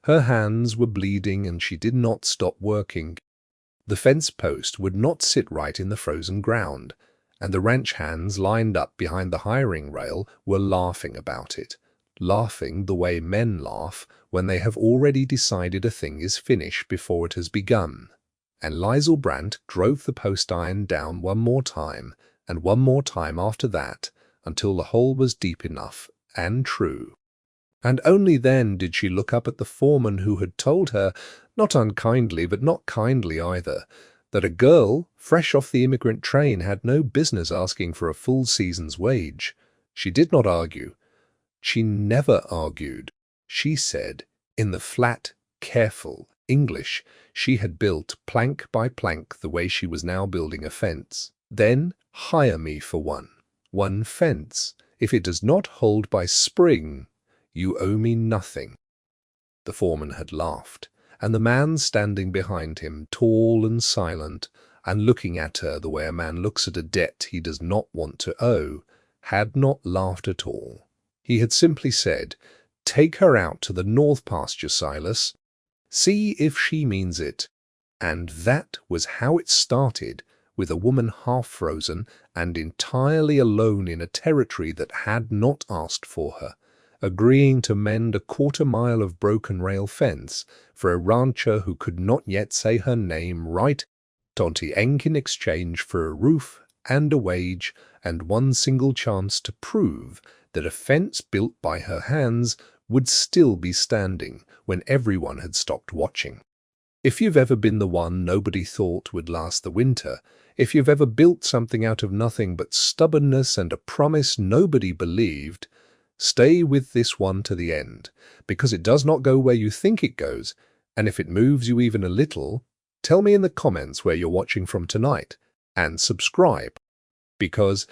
Her hands were bleeding and she did not stop working. The fence post would not sit right in the frozen ground, and the ranch hands lined up behind the hiring rail were laughing about it, laughing the way men laugh when they have already decided a thing is finished before it has begun. And Liesl Brandt drove the post iron down one more time, and one more time after that, until the hole was deep enough and true. And only then did she look up at the foreman who had told her, not unkindly but not kindly either, that a girl fresh off the immigrant train had no business asking for a full season's wage. She did not argue. She never argued. She said, in the flat, careful English she had built plank by plank the way she was now building a fence, "Then hire me for one fence. If it does not hold by spring, you owe me nothing." The foreman had laughed, and the man standing behind him, tall and silent, and looking at her the way a man looks at a debt he does not want to owe, had not laughed at all. He had simply said, "Take her out to the north pasture, Silas. See if she means it." And that was how it started, with a woman half frozen and entirely alone in a territory that had not asked for her, agreeing to mend a quarter-mile of broken rail fence for a rancher who could not yet say her name right, Tonty Enk, in exchange for a roof and a wage and one single chance to prove that a fence built by her hands would still be standing when everyone had stopped watching. If you've ever been the one nobody thought would last the winter, if you've ever built something out of nothing but stubbornness and a promise nobody believed, stay with this one to the end, because it does not go where you think it goes, and if it moves you even a little, tell me in the comments where you're watching from tonight, and subscribe, because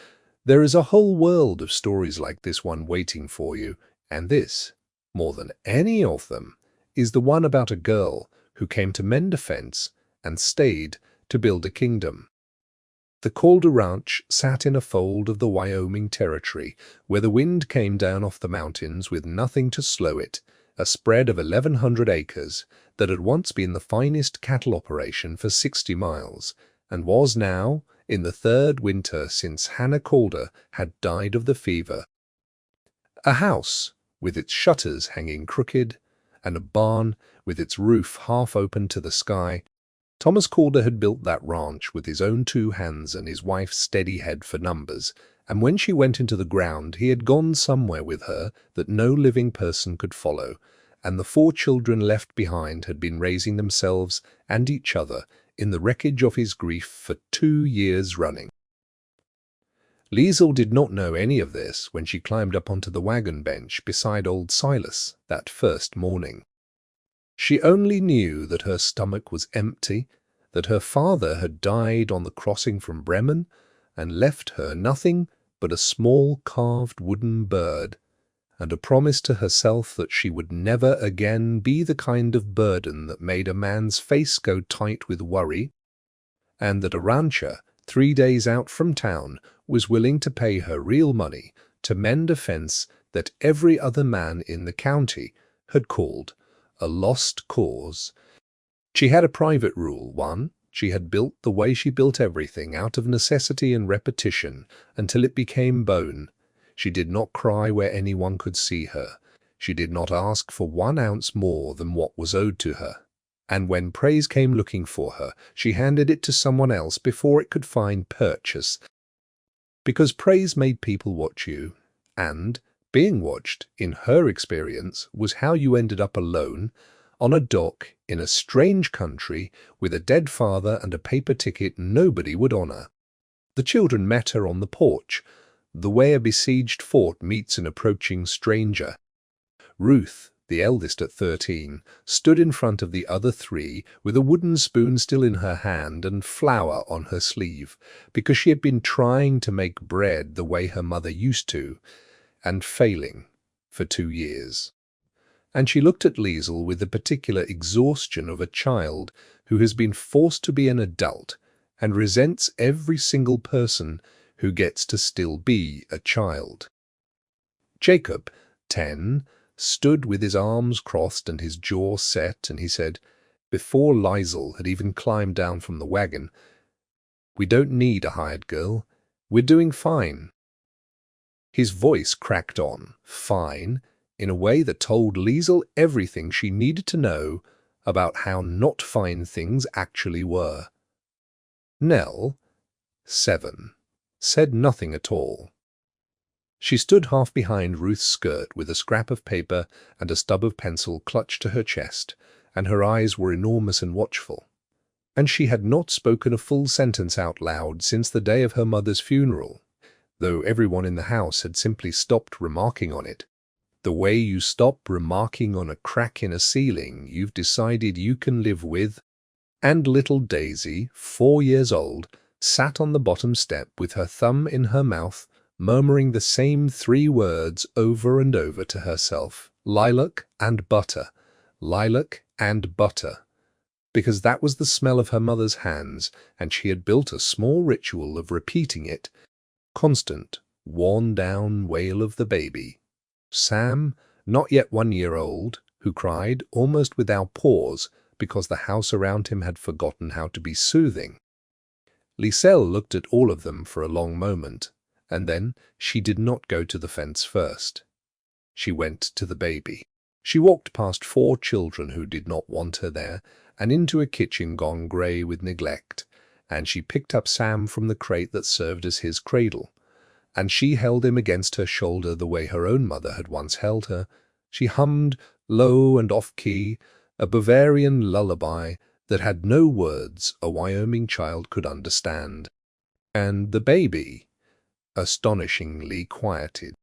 there is a whole world of stories like this one waiting for you, and this, more than any of them, is the one about a girl who came to mend a fence and stayed to build a kingdom. The Calder Ranch sat in a fold of the Wyoming Territory, where the wind came down off the mountains with nothing to slow it, a spread of 1,100 acres that had once been the finest cattle operation for 60 miles, and was now, in the third winter since Hannah Calder had died of the fever. A house, with its shutters hanging crooked, and a barn with its roof half open to the sky. Thomas Calder had built that ranch with his own 2 hands and his wife's steady head for numbers, and when she went into the ground he had gone somewhere with her that no living person could follow, and the 4 children left behind had been raising themselves and each other in the wreckage of his grief for 2 years running. Liesl did not know any of this when she climbed up onto the wagon bench beside old Silas that first morning. She only knew that her stomach was empty, that her father had died on the crossing from Bremen and left her nothing but a small carved wooden bird, and a promise to herself that she would never again be the kind of burden that made a man's face go tight with worry, and that a rancher 3 days out from town was willing to pay her real money to mend a fence that every other man in the county had called a lost cause. She had a private rule. 1. She had built the way she built everything, out of necessity and repetition, until it became bone. She did not cry where anyone could see her. She did not ask for 1 ounce more than what was owed to her. And when praise came looking for her, she handed it to someone else before it could find purchase. Because praise made people watch you, and being watched, in her experience, was how you ended up alone, on a dock, in a strange country, with a dead father and a paper ticket nobody would honor. The children met her on the porch, the way a besieged fort meets an approaching stranger. Ruth, the eldest at 13, stood in front of the other 3 with a wooden spoon still in her hand and flour on her sleeve, because she had been trying to make bread the way her mother used to, and failing for 2 years. And she looked at Liesl with the particular exhaustion of a child who has been forced to be an adult and resents every single person who gets to still be a child. Jacob, 10, stood with his arms crossed and his jaw set, and he said, before Liesl had even climbed down from the wagon, "We don't need a hired girl. We're doing fine." His voice cracked on, fine, in a way that told Liesl everything she needed to know about how not fine things actually were. Nell, 7, said nothing at all. She stood half behind Ruth's skirt with a scrap of paper and a stub of pencil clutched to her chest, and her eyes were enormous and watchful. And she had not spoken a full sentence out loud since the day of her mother's funeral, though everyone in the house had simply stopped remarking on it. The way you stop remarking on a crack in a ceiling you've decided you can live with. And little Daisy, 4 years old, sat on the bottom step with her thumb in her mouth, murmuring the same 3 words over and over to herself, lilac and butter, lilac and butter, because that was the smell of her mother's hands, and she had built a small ritual of repeating it, constant, worn-down wail of the baby. Sam, not yet 1 year old, who cried almost without pause because the house around him had forgotten how to be soothing. Liesl looked at all of them for a long moment, and then she did not go to the fence first. She went to the baby. She walked past 4 children who did not want her there, and into a kitchen gone grey with neglect, and she picked up Sam from the crate that served as his cradle, and she held him against her shoulder the way her own mother had once held her. She hummed, low and off-key, a Bavarian lullaby that had no words a Wyoming child could understand. And the baby, astonishingly quieted.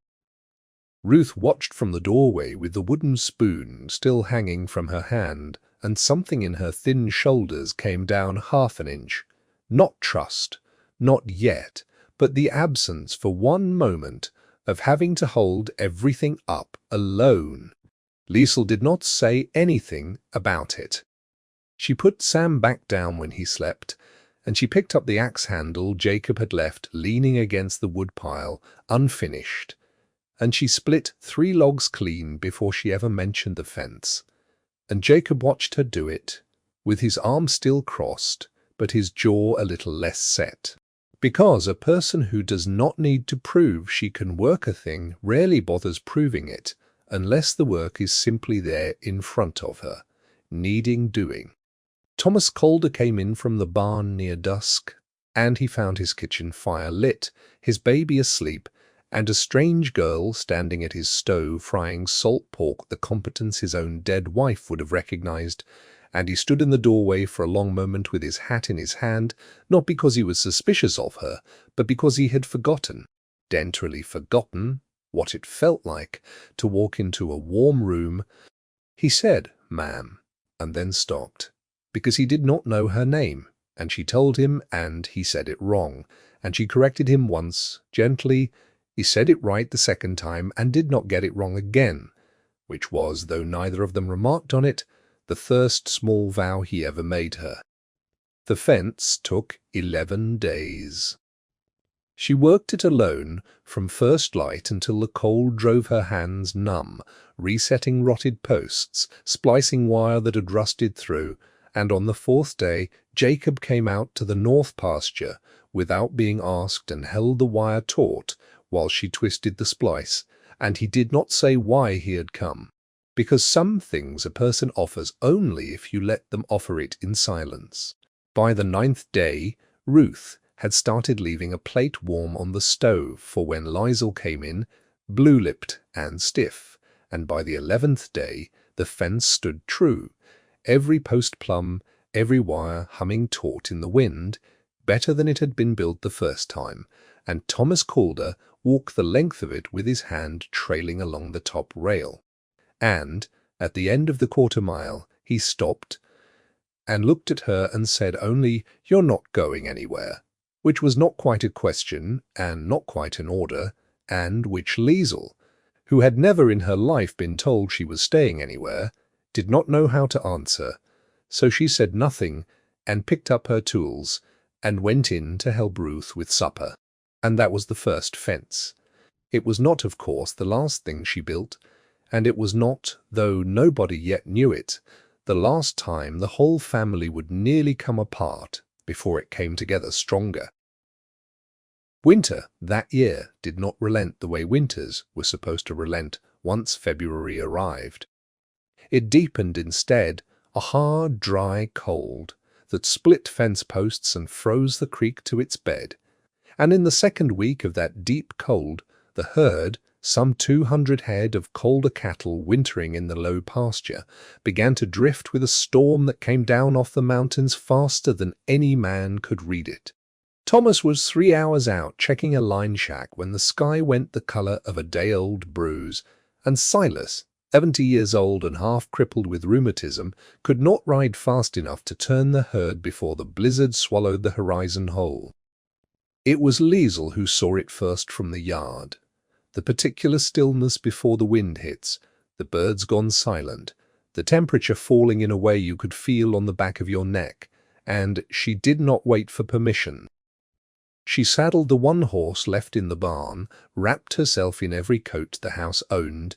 Ruth watched from the doorway with the wooden spoon still hanging from her hand, and something in her thin shoulders came down half an inch. Not trust, not yet, but the absence for one moment of having to hold everything up alone. Liesl did not say anything about it. She put Sam back down when he slept, and she picked up the axe handle Jacob had left leaning against the woodpile, unfinished, and she split 3 logs clean before she ever mentioned the fence. And Jacob watched her do it, with his arms still crossed, but his jaw a little less set. Because a person who does not need to prove she can work a thing rarely bothers proving it, unless the work is simply there in front of her, needing doing. Thomas Calder came in from the barn near dusk, and he found his kitchen fire lit, his baby asleep, and a strange girl standing at his stove frying salt pork the competence his own dead wife would have recognized, and he stood in the doorway for a long moment with his hat in his hand, not because he was suspicious of her, but because he had forgotten, denterily forgotten, what it felt like to walk into a warm room. He said, "Ma'am," and then stopped, because he did not know her name, and she told him, and he said it wrong, and she corrected him once, gently. He said it right the second time and did not get it wrong again, which was, though neither of them remarked on it, the first small vow he ever made her. The fence took 11 days. She worked it alone from first light until the cold drove her hands numb, resetting rotted posts, splicing wire that had rusted through, and on the 4th day Jacob came out to the north pasture without being asked and held the wire taut while she twisted the splice, and he did not say why he had come, because some things a person offers only if you let them offer it in silence. By the 9th day, Ruth had started leaving a plate warm on the stove for when Liesl came in, blue-lipped and stiff, and by the 11th day the fence stood true, every post plumb, every wire humming taut in the wind, better than it had been built the first time, and Thomas Calder walked the length of it with his hand trailing along the top rail. And, at the end of the quarter-mile, he stopped and looked at her and said only, "You're not going anywhere," which was not quite a question and not quite an order, and which Liesl, who had never in her life been told she was staying anywhere, did not know how to answer. So she said nothing and picked up her tools and went in to help Ruth with supper. And that was the first fence. It was not, of course, the last thing she built, and it was not, though nobody yet knew it, the last time the whole family would nearly come apart before it came together stronger. Winter that year did not relent the way winters were supposed to relent once February arrived. It deepened instead, a hard, dry cold that split fence posts and froze the creek to its bed. And in the second week of that deep cold, the herd, some 200 head of colder cattle wintering in the low pasture, began to drift with a storm that came down off the mountains faster than any man could read it. Thomas was 3 hours out checking a line shack when the sky went the color of a day-old bruise, and Silas, 70 years old and half-crippled with rheumatism, could not ride fast enough to turn the herd before the blizzard swallowed the horizon whole. It was Liesl who saw it first from the yard. The particular stillness before the wind hits, the birds gone silent, the temperature falling in a way you could feel on the back of your neck, and she did not wait for permission. She saddled the one horse left in the barn, wrapped herself in every coat the house owned,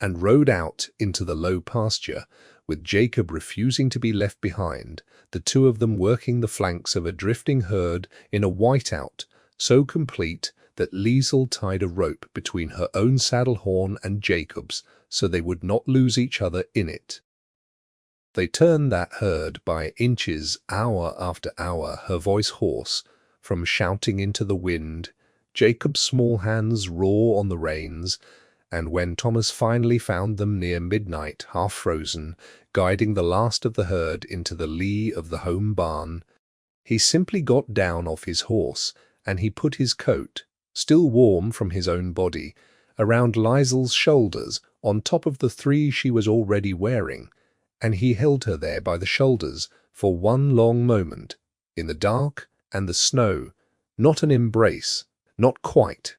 and rode out into the low pasture, with Jacob refusing to be left behind, the two of them working the flanks of a drifting herd in a whiteout so complete that Liesl tied a rope between her own saddle horn and Jacob's so they would not lose each other in it. They turned that herd by inches hour after hour, her voice hoarse, from shouting into the wind, Jacob's small hands raw on the reins, and when Thomas finally found them near midnight, half-frozen, guiding the last of the herd into the lee of the home barn, he simply got down off his horse, and he put his coat, still warm from his own body, around Liesl's shoulders on top of the 3 she was already wearing, and he held her there by the shoulders for one long moment, in the dark and the snow, not an embrace, not quite.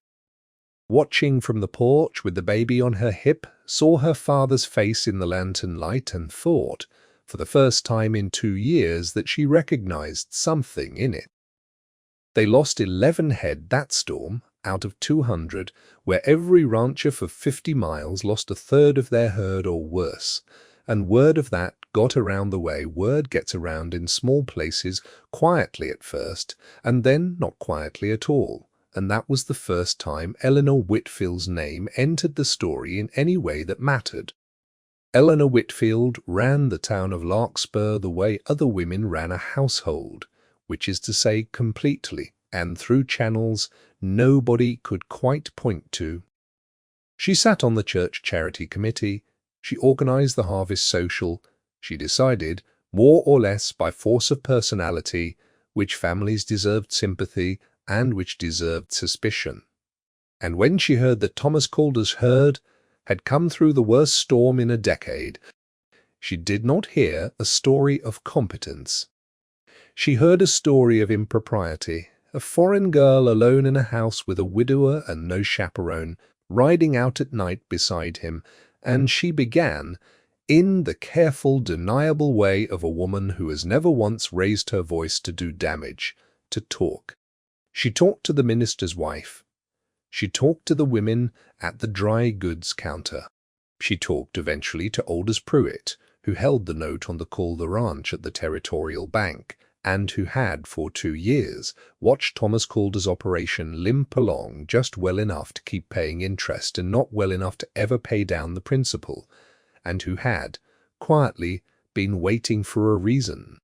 Watching from the porch with the baby on her hip, saw her father's face in the lantern light and thought, for the first time in 2 years, that she recognized something in it. They lost 11 head that storm, out of 200, where every rancher for 50 miles lost a third of their herd or worse, and word of that got around the way word gets around in small places, quietly at first, and then not quietly at all. And that was the first time Eleanor Whitfield's name entered the story in any way that mattered. Eleanor Whitfield ran the town of Larkspur the way other women ran a household, which is to say completely, and through channels nobody could quite point to. She sat on the church charity committee, she organized the harvest social, she decided, more or less by force of personality, which families deserved sympathy and which deserved suspicion. And when she heard that Thomas Calder's herd had come through the worst storm in a decade, she did not hear a story of competence. She heard a story of impropriety, a foreign girl alone in a house with a widower and no chaperone, riding out at night beside him, and she began, in the careful, deniable way of a woman who has never once raised her voice to do damage, to talk. She talked to the minister's wife. She talked to the women at the dry goods counter. She talked eventually to Aldous Pruitt, who held the note on the Calder Ranch at the Territorial Bank, and who had, for 2 years, watched Thomas Calder's operation limp along just well enough to keep paying interest and not well enough to ever pay down the principal, and who had, quietly, been waiting for a reason.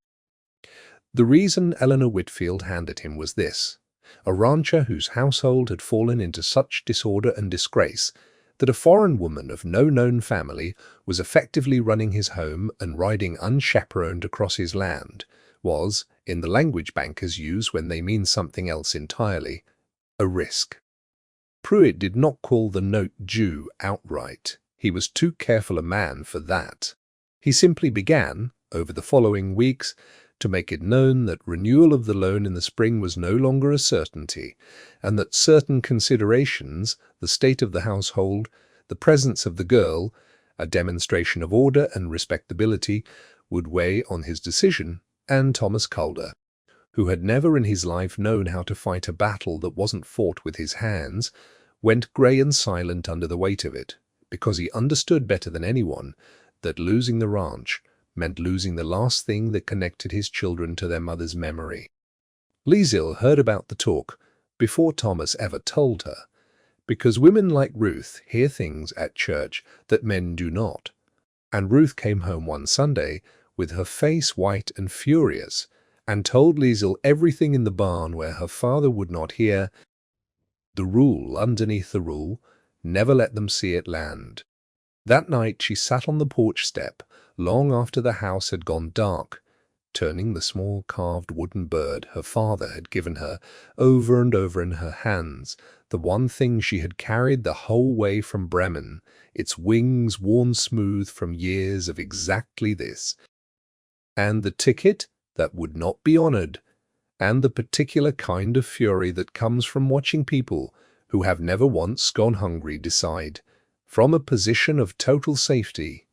The reason Eleanor Whitfield handed him was this: a rancher whose household had fallen into such disorder and disgrace that a foreign woman of no known family was effectively running his home and riding unchaperoned across his land, was, in the language bankers use when they mean something else entirely, a risk. Pruitt did not call the note due outright. He was too careful a man for that. He simply began, over the following weeks, to make it known that renewal of the loan in the spring was no longer a certainty, and that certain considerations, the state of the household, the presence of the girl, a demonstration of order and respectability, would weigh on his decision, and Thomas Calder, who had never in his life known how to fight a battle that wasn't fought with his hands, went grey and silent under the weight of it, because he understood better than anyone that losing the ranch meant losing the last thing that connected his children to their mother's memory. Liesl heard about the talk before Thomas ever told her, because women like Ruth hear things at church that men do not. And Ruth came home one Sunday with her face white and furious, and told Liesl everything in the barn where her father would not hear. The rule underneath the rule, never let them see it land. That night she sat on the porch step long after the house had gone dark, turning the small carved wooden bird her father had given her over and over in her hands, the one thing she had carried the whole way from Bremen, its wings worn smooth from years of exactly this, and the ticket that would not be honored, and the particular kind of fury that comes from watching people who have never once gone hungry decide, from a position of total safety,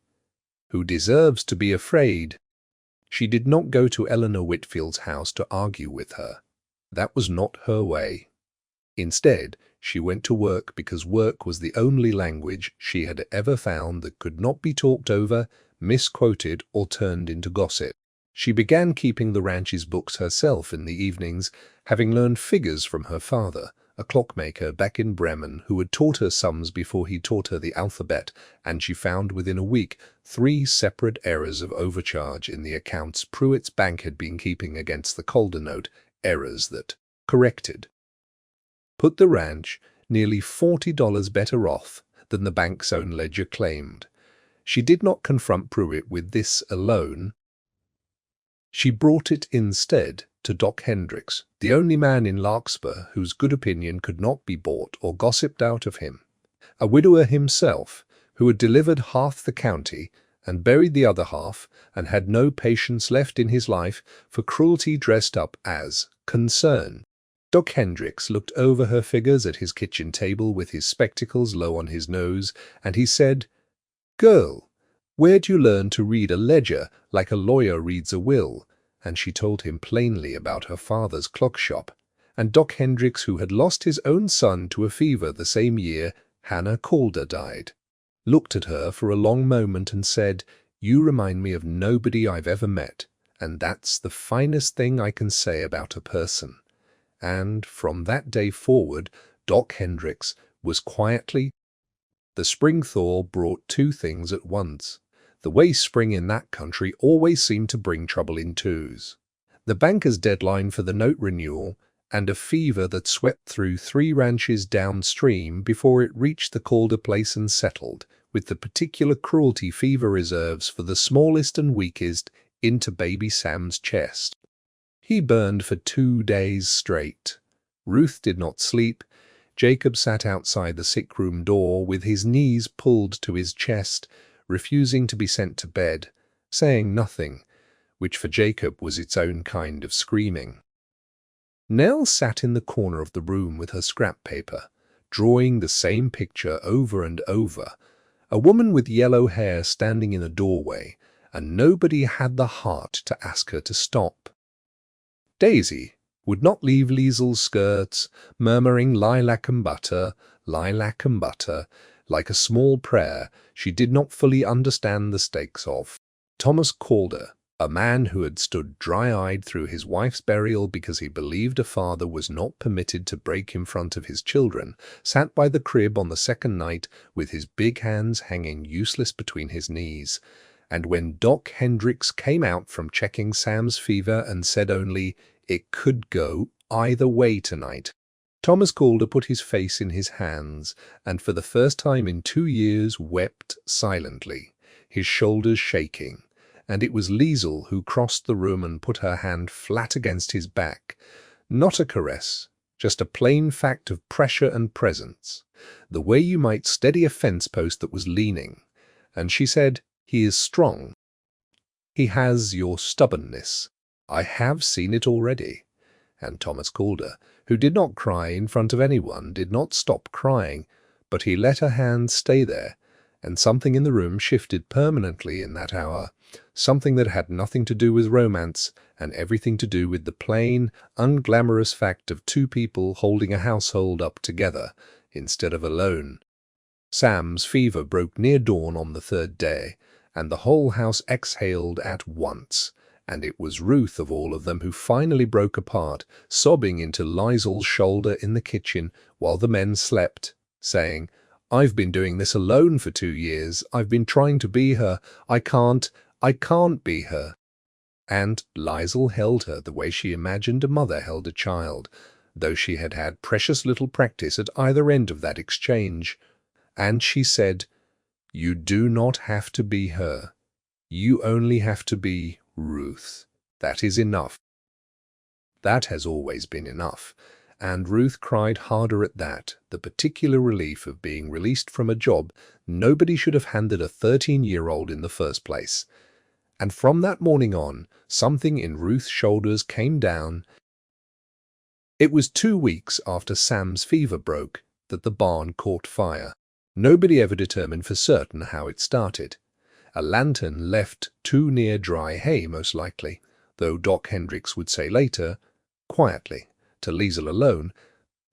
who deserves to be afraid. She did not go to Eleanor Whitfield's house to argue with her. That was not her way. Instead, she went to work because work was the only language she had ever found that could not be talked over, misquoted, or turned into gossip. She began keeping the ranch's books herself in the evenings, having learned figures from her father, a clockmaker back in Bremen who had taught her sums before he taught her the alphabet, and she found within a week 3 separate errors of overcharge in the accounts Pruitt's bank had been keeping against the Calder note, errors that, corrected, put the ranch nearly $40 better off than the bank's own ledger claimed. She did not confront Pruitt with this alone. She brought it instead to Doc Hendricks, the only man in Larkspur whose good opinion could not be bought or gossiped out of him, a widower himself who had delivered half the county and buried the other half and had no patience left in his life for cruelty dressed up as concern. Doc Hendricks looked over her figures at his kitchen table with his spectacles low on his nose, and he said, "Girl, where'd you learn to read a ledger like a lawyer reads a will?" And she told him plainly about her father's clock shop, and Doc Hendricks, who had lost his own son to a fever the same year Hannah Calder died, looked at her for a long moment and said, "You remind me of nobody I've ever met, and that's the finest thing I can say about a person." And from that day forward, Doc Hendricks was quietly. The spring thaw brought 2 things at once. The way spring in that country always seemed to bring trouble in twos. The banker's deadline for the note renewal, and a fever that swept through 3 ranches downstream before it reached the Calder place and settled, with the particular cruelty fever reserves for the smallest and weakest, into baby Sam's chest. He burned for 2 days straight. Ruth did not sleep. Jacob sat outside the sick-room door with his knees pulled to his chest, refusing to be sent to bed, saying nothing, which for Jacob was its own kind of screaming. Nell sat in the corner of the room with her scrap paper, drawing the same picture over and over, a woman with yellow hair standing in a doorway, and nobody had the heart to ask her to stop. Daisy would not leave Liesl's skirts, murmuring lilac and butter, like a small prayer she did not fully understand the stakes of. Thomas Calder, a man who had stood dry-eyed through his wife's burial because he believed a father was not permitted to break in front of his children, sat by the crib on the second night with his big hands hanging useless between his knees. And when Doc Hendricks came out from checking Sam's fever and said only, "It could go either way tonight," Thomas Calder put his face in his hands and for the first time in 2 years wept silently, his shoulders shaking, and it was Liesl who crossed the room and put her hand flat against his back. Not a caress, just a plain fact of pressure and presence, the way you might steady a fence post that was leaning. And she said, "He is strong. He has your stubbornness. I have seen it already." And Thomas Calder, who did not cry in front of anyone, did not stop crying, but he let her hand stay there, and something in the room shifted permanently in that hour, something that had nothing to do with romance and everything to do with the plain, unglamorous fact of 2 people holding a household up together instead of alone. Sam's fever broke near dawn on the third day, and the whole house exhaled at once, and it was Ruth of all of them who finally broke apart, sobbing into Liesel's shoulder in the kitchen while the men slept, saying, "I've been doing this alone for 2 years. I've been trying to be her. I can't be her." And Liesel held her the way she imagined a mother held a child, though she had had precious little practice at either end of that exchange. And she said, "You do not have to be her. You only have to be Ruth. That is enough." That has always been enough, and Ruth cried harder at that, the particular relief of being released from a job nobody should have handed a 13-year-old in the first place. And from that morning on, something in Ruth's shoulders came down. It was 2 weeks after Sam's fever broke that the barn caught fire. Nobody ever determined for certain how it started. A lantern left too near dry hay, most likely, though Doc Hendricks would say later, quietly, to Liesel alone,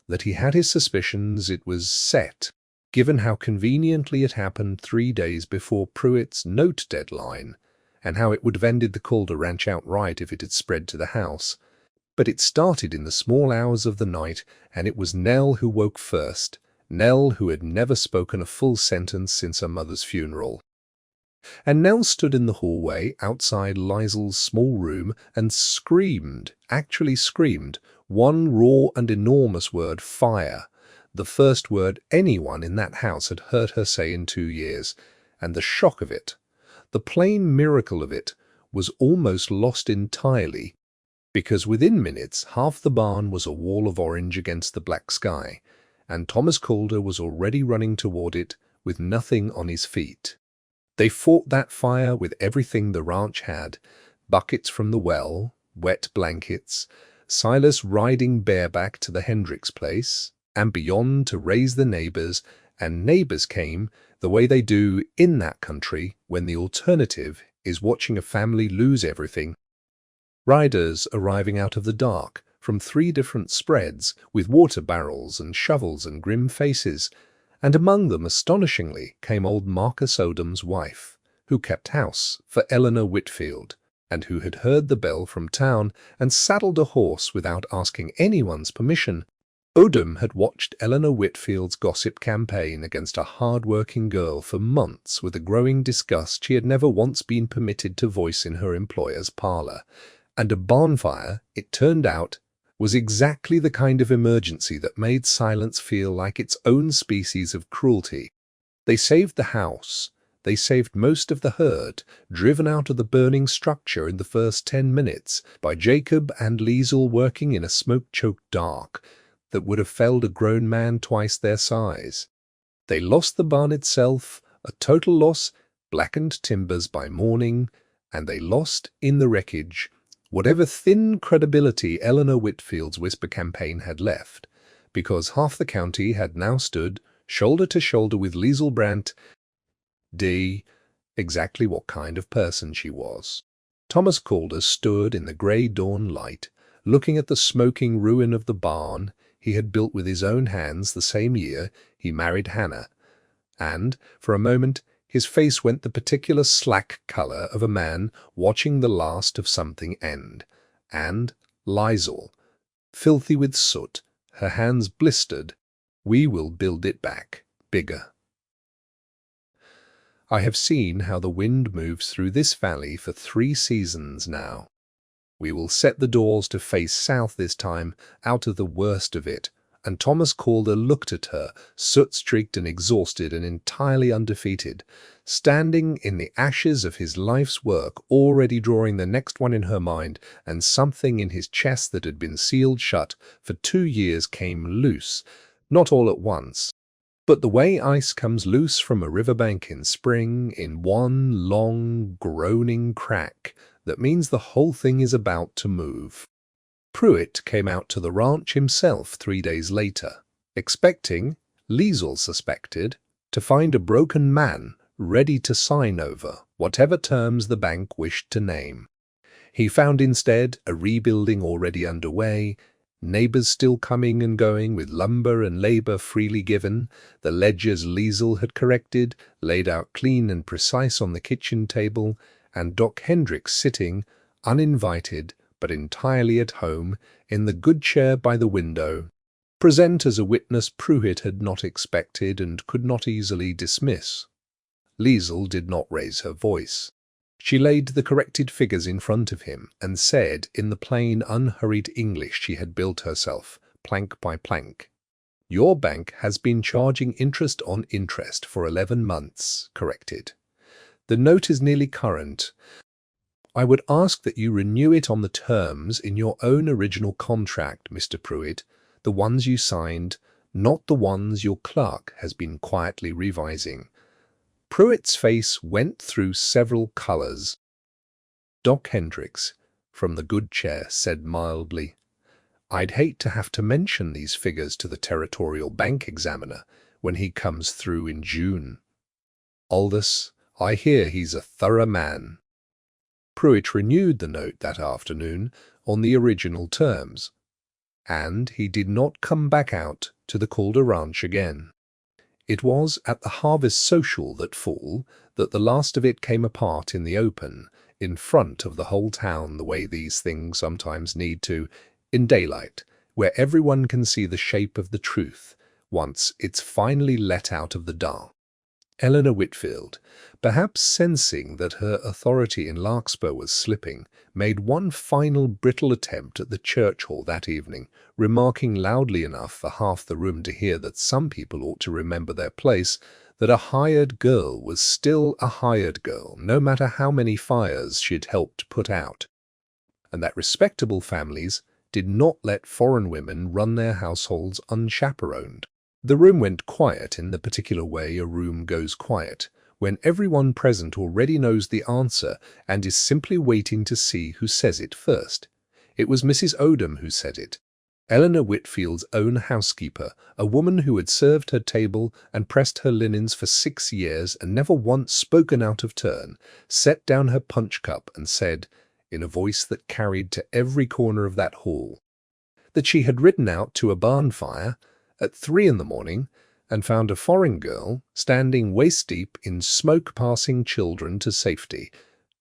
that he had his suspicions it was set, given how conveniently it happened 3 days before Pruitt's note deadline, and how it would have ended the Calder ranch outright if it had spread to the house. But it started in the small hours of the night, and it was Nell who woke first, Nell who had never spoken a full sentence since her mother's funeral. And Nell stood in the hallway outside Liesel's small room and screamed, actually screamed, one raw and enormous word, fire, the first word anyone in that house had heard her say in 2 years, and the shock of it, the plain miracle of it, was almost lost entirely, because within minutes half the barn was a wall of orange against the black sky, and Thomas Calder was already running toward it with nothing on his feet. They fought that fire with everything the ranch had, buckets from the well, wet blankets, Silas riding bareback to the Hendricks place, and beyond to raise the neighbors, and neighbors came the way they do in that country when the alternative is watching a family lose everything. Riders arriving out of the dark from 3 different spreads with water barrels and shovels and grim faces, and among them, astonishingly, came old Marcus Odom's wife, who kept house for Eleanor Whitfield, and who had heard the bell from town and saddled a horse without asking anyone's permission. Odom had watched Eleanor Whitfield's gossip campaign against a hard-working girl for months with a growing disgust she had never once been permitted to voice in her employer's parlor, and a bonfire, it turned out, was exactly the kind of emergency that made silence feel like its own species of cruelty. They saved the house. They saved most of the herd, driven out of the burning structure in the first 10 minutes by Jacob and Liesel working in a smoke-choked dark that would have felled a grown man twice their size. They lost the barn itself, a total loss, blackened timbers by morning, and they lost, in the wreckage, whatever thin credibility Eleanor Whitfield's whisper campaign had left, because half the county had now stood shoulder to shoulder with Liesel Brandt, exactly what kind of person she was. Thomas Calder stood in the grey dawn light, looking at the smoking ruin of the barn he had built with his own hands the same year he married Hannah, and, for a moment, his face went the particular slack color of a man watching the last of something end, and Liesel, filthy with soot, her hands blistered, "We will build it back, bigger." I have seen how the wind moves through this valley for 3 seasons now. We will set the doors to face south this time, out of the worst of it, and Thomas Calder looked at her, soot-streaked and exhausted and entirely undefeated, standing in the ashes of his life's work, already drawing the next one in her mind, and something in his chest that had been sealed shut for 2 years came loose, not all at once, but the way ice comes loose from a riverbank in spring, in one long, groaning crack that means the whole thing is about to move. Pruitt came out to the ranch himself 3 days later, expecting, Liesel suspected, to find a broken man ready to sign over whatever terms the bank wished to name. He found instead a rebuilding already underway, Neighbours still coming and going, with lumber and labour freely given, the ledgers Liesel had corrected, laid out clean and precise on the kitchen table, and Doc Hendricks sitting, uninvited but entirely at home, in the good chair by the window, present as a witness Pruitt had not expected and could not easily dismiss. Liesel did not raise her voice. She laid the corrected figures in front of him and said in the plain, unhurried English she had built herself, plank by plank, "Your bank has been charging interest on interest for 11 months, corrected. The note is nearly current. I would ask that you renew it on the terms in your own original contract, Mr. Pruitt, the ones you signed, not the ones your clerk has been quietly revising." Pruitt's face went through several colours. Doc Hendricks, from the good chair, said mildly, "I'd hate to have to mention these figures to the territorial bank examiner when he comes through in June. Aldous, I hear he's a thorough man." Pruitt renewed the note that afternoon on the original terms, and he did not come back out to the Calder Ranch again. It was at the harvest social that fall that the last of it came apart in the open, in front of the whole town, the way these things sometimes need to, in daylight, where everyone can see the shape of the truth once it's finally let out of the dark. Eleanor Whitfield, perhaps sensing that her authority in Larkspur was slipping, made one final brittle attempt at the church hall that evening, remarking loudly enough for half the room to hear that some people ought to remember their place, that a hired girl was still a hired girl, no matter how many fires she'd helped put out, and that respectable families did not let foreign women run their households unchaperoned. The room went quiet in the particular way a room goes quiet, when everyone present already knows the answer and is simply waiting to see who says it first. It was Mrs. Odom who said it. Eleanor Whitfield's own housekeeper, a woman who had served her table and pressed her linens for 6 years and never once spoken out of turn, set down her punch cup and said, in a voice that carried to every corner of that hall, that she had ridden out to a barn fire at 3 in the morning and found a foreign girl standing waist-deep in smoke passing children to safety,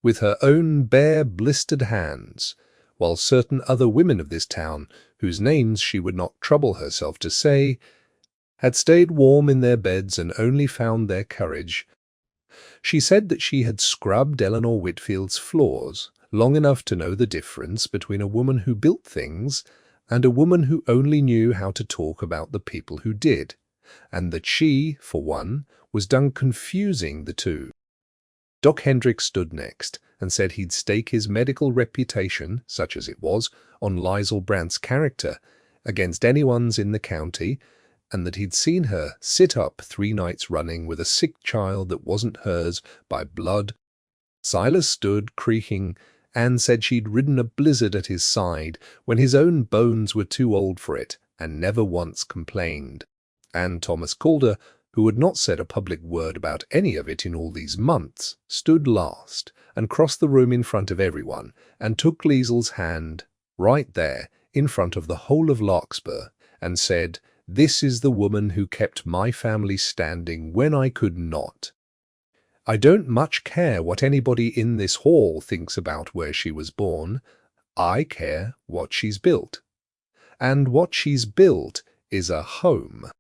with her own bare blistered hands, while certain other women of this town, whose names she would not trouble herself to say, had stayed warm in their beds and only found their courage. She said that she had scrubbed Eleanor Whitfield's floors long enough to know the difference between a woman who built things and a woman who only knew how to talk about the people who did, and that she, for one, was done confusing the two. Doc Hendricks stood next and said he'd stake his medical reputation, such as it was, on Liesel Brandt's character against anyone's in the county, and that he'd seen her sit up 3 nights running with a sick child that wasn't hers by blood. Silas stood creaking and said she'd ridden a blizzard at his side when his own bones were too old for it, and never once complained. And Thomas Calder, who had not said a public word about any of it in all these months, stood last and crossed the room in front of everyone and took Liesel's hand right there in front of the whole of Larkspur and said, "This is the woman who kept my family standing when I could not. I don't much care what anybody in this hall thinks about where she was born. I care what she's built. And what she's built is a home."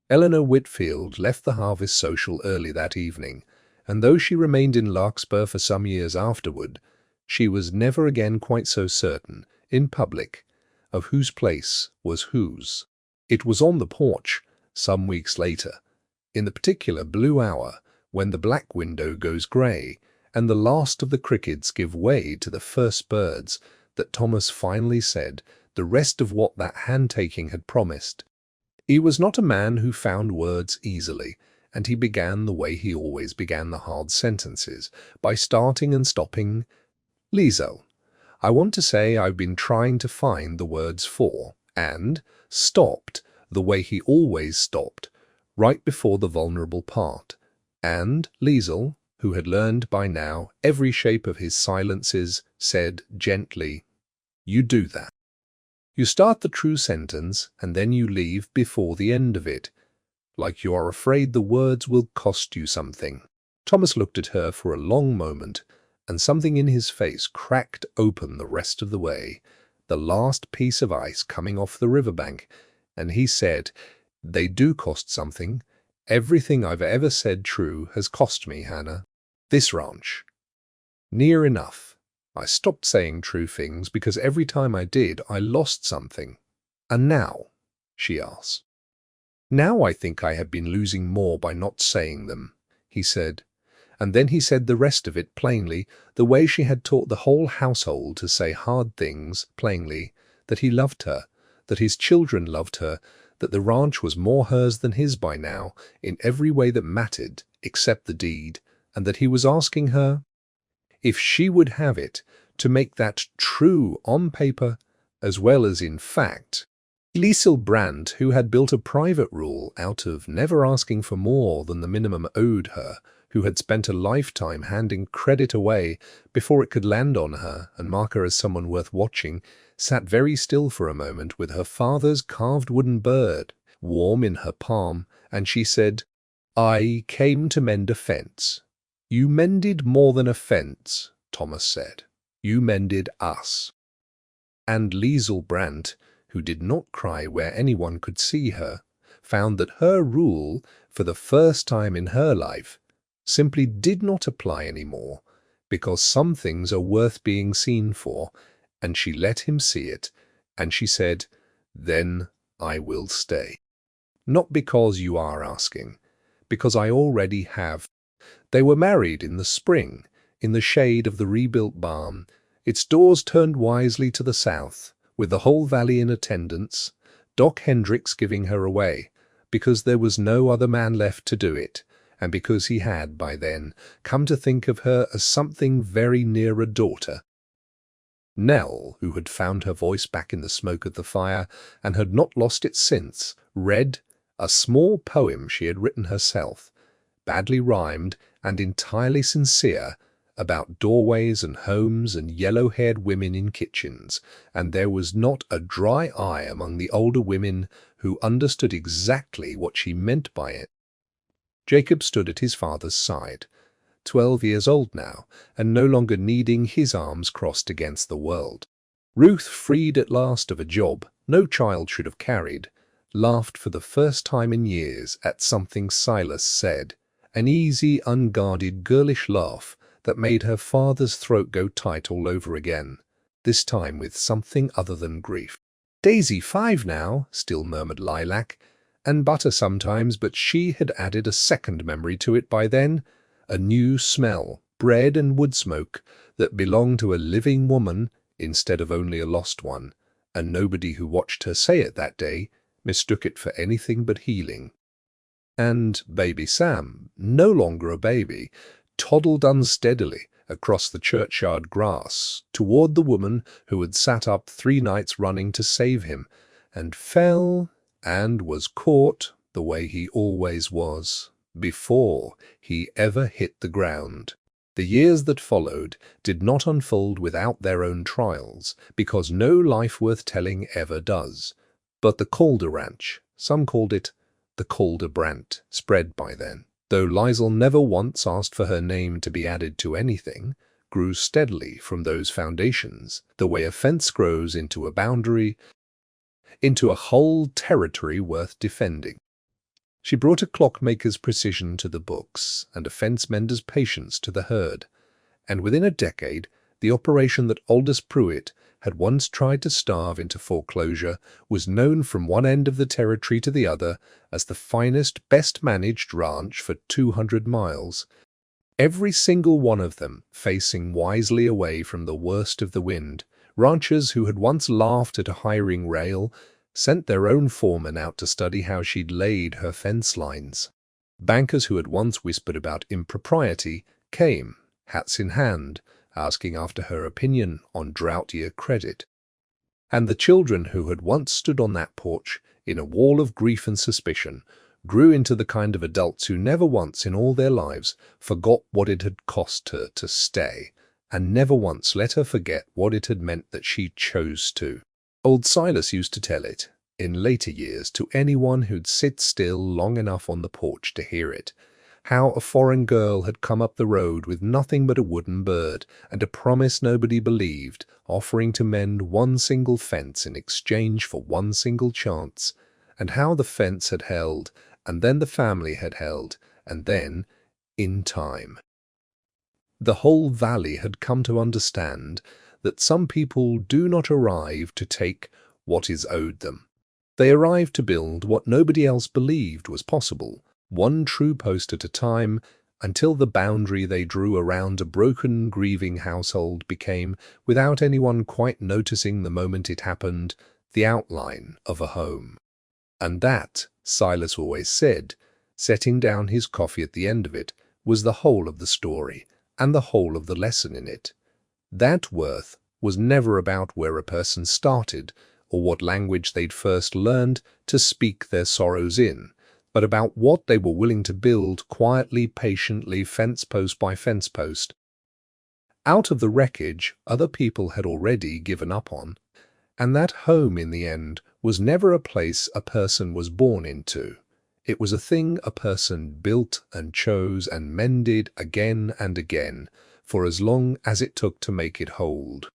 Eleanor Whitfield left the harvest social early that evening, and though she remained in Larkspur for some years afterward, she was never again quite so certain, in public, of whose place was whose. It was on the porch, some weeks later, in the particular blue hour, when the black window goes grey and the last of the crickets give way to the first birds, that Thomas finally said the rest of what that hand-taking had promised. He was not a man who found words easily, and he began the way he always began the hard sentences, by starting and stopping. "Liesel, I want to say I've been trying to find the words for," and stopped the way he always stopped, right before the vulnerable part. And Liesel, who had learned by now every shape of his silences, said gently, "You do that." You start the true sentence and then you leave before the end of it, like you are afraid the words will cost you something. Thomas looked at her for a long moment, and something in his face cracked open the rest of the way, the last piece of ice coming off the riverbank, and he said, "They do cost something. Everything I've ever said true has cost me, Hannah. This ranch. Near enough. I stopped saying true things because every time I did, I lost something." "And now?" she asked. "Now I think I have been losing more by not saying them," he said. And then he said the rest of it plainly, the way she had taught the whole household to say hard things plainly, that he loved her, that his children loved her, that the ranch was more hers than his by now, in every way that mattered, except the deed, and that he was asking her, if she would have it, to make that true on paper as well as in fact. Liesl Brandt, who had built a private rule out of never asking for more than the minimum owed her, who had spent a lifetime handing credit away before it could land on her and mark her as someone worth watching, sat very still for a moment with her father's carved wooden bird warm in her palm, and she said, "I came to mend a fence." "You mended more than a fence," Thomas said. "You mended us." And Liesl Brandt, who did not cry where anyone could see her, found that her rule, for the first time in her life, simply did not apply anymore, because some things are worth being seen for, and she let him see it, and she said, "Then I will stay. Not because you are asking, because I already have." They were married in the spring, in the shade of the rebuilt barn, its doors turned wisely to the south, with the whole valley in attendance, Doc Hendricks giving her away, because there was no other man left to do it, and because he had, by then, come to think of her as something very near a daughter. Nell, who had found her voice back in the smoke of the fire, and had not lost it since, read a small poem she had written herself, badly rhymed and entirely sincere, about doorways and homes and yellow-haired women in kitchens, and there was not a dry eye among the older women who understood exactly what she meant by it. Jacob stood at his father's side, 12 years old now, and no longer needing his arms crossed against the world. Ruth, freed at last of a job no child should have carried, laughed for the first time in years at something Silas said, an easy, unguarded, girlish laugh that made her father's throat go tight all over again, this time with something other than grief. "Daisy 5 now," still murmured Lilac, "and butter sometimes," but she had added a second memory to it by then, a new smell, bread and wood smoke, that belonged to a living woman instead of only a lost one, and nobody who watched her say it that day mistook it for anything but healing. And baby Sam, no longer a baby, toddled unsteadily across the churchyard grass toward the woman who had sat up 3 nights running to save him, and fell and was caught the way he always was, before he ever hit the ground. The years that followed did not unfold without their own trials, because no life worth telling ever does. But the Calder Ranch, some called it the Calder Brandt, spread by then, though Liesl never once asked for her name to be added to anything, grew steadily from those foundations, the way a fence grows into a boundary, into a whole territory worth defending. She brought a clockmaker's precision to the books and a fence mender's patience to the herd, and within a decade the operation that Aldous Pruitt had once tried to starve into foreclosure was known from one end of the territory to the other as the finest, best-managed ranch for 200 miles, every single one of them facing wisely away from the worst of the wind. Ranchers who had once laughed at a hiring rail sent their own foreman out to study how she'd laid her fence lines. Bankers who had once whispered about impropriety came, hats in hand, asking after her opinion on drought-year credit. And the children who had once stood on that porch in a wall of grief and suspicion grew into the kind of adults who never once in all their lives forgot what it had cost her to stay, and never once let her forget what it had meant that she chose to. Old Silas used to tell it, in later years, to anyone who'd sit still long enough on the porch to hear it, how a foreign girl had come up the road with nothing but a wooden bird and a promise nobody believed, offering to mend one single fence in exchange for one single chance, and how the fence had held, and then the family had held, and then, in time, the whole valley had come to understand that some people do not arrive to take what is owed them. They arrive to build what nobody else believed was possible, one true post at a time, until the boundary they drew around a broken, grieving household became, without anyone quite noticing the moment it happened, the outline of a home. And that, Silas always said, setting down his coffee at the end of it, was the whole of the story, and the whole of the lesson in it. That worth was never about where a person started, or what language they'd first learned to speak their sorrows in, but about what they were willing to build quietly, patiently, fence post by fence post. Out of the wreckage other people had already given up on, and that home in the end was never a place a person was born into. It was a thing a person built and chose and mended again and again, for as long as it took to make it hold.